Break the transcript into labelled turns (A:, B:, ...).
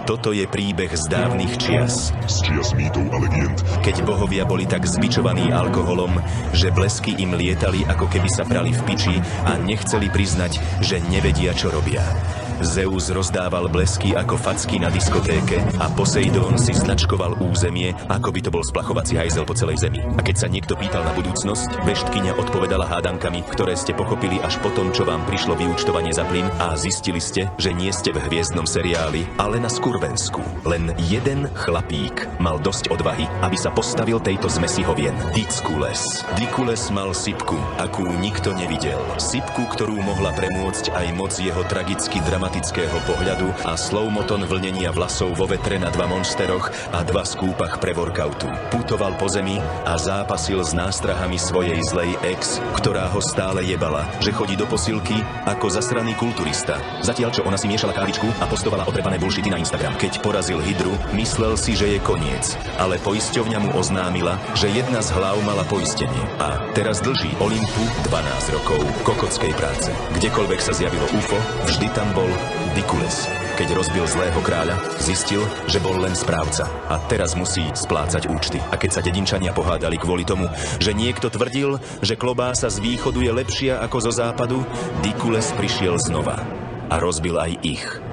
A: Toto je príbeh z dávnych čias.
B: Z čias mýtov a legend.
A: Keď bohovia boli tak zbičovaní alkoholom, že blesky im lietali, ako keby sa prali v piči a nechceli priznať, že nevedia, čo robia. Zeus rozdával blesky ako facky na diskotéke a Poseidón si značkoval územie, ako by to bol splachovací hajzel po celej zemi. A keď sa niekto pýtal na budúcnosť, veštkyňa odpovedala hádankami, ktoré ste pochopili až potom, čo vám prišlo vyúčtovanie za plyn a zistili ste, že nie ste v hviezdnom seriáli, ale na Skurvensku. Len jeden chlapík mal dosť odvahy, aby sa postavil tejto zmesi hovien. Dikules. Dikules mal sypku, akú nikto nevidel. Sypku, ktorú mohla premôcť aj moc jeho tragicky dramatického pohľadu a slow-moton vlnenia vlasov vo vetre na 2 monsteroch a 2 skúpach pre workoutu. Putoval po zemi a zápasil s nástrahami svojej zlej ex, ktorá ho stále jebala, že chodí do posilky ako zasraný kulturista. Zatiaľ, čo ona si miešala kávičku a postovala otrepané bullshity na Instagram. Keď porazil Hydru, myslel si, že je koniec, ale poisťovňa mu oznámila, že jedna z hlav mala poistenie a teraz dlží Olympu 12 rokov kokockej práce. Kdekoľvek sa zjavilo UFO, vždy tam bol Dikules. Keď rozbil zlého kráľa, zistil, že bol len správca a teraz musí splácať účty. A keď sa dedinčania pohádali kvôli tomu, že niekto tvrdil, že klobása z východu je lepšia ako zo západu, Dikules prišiel znova a rozbil aj ich.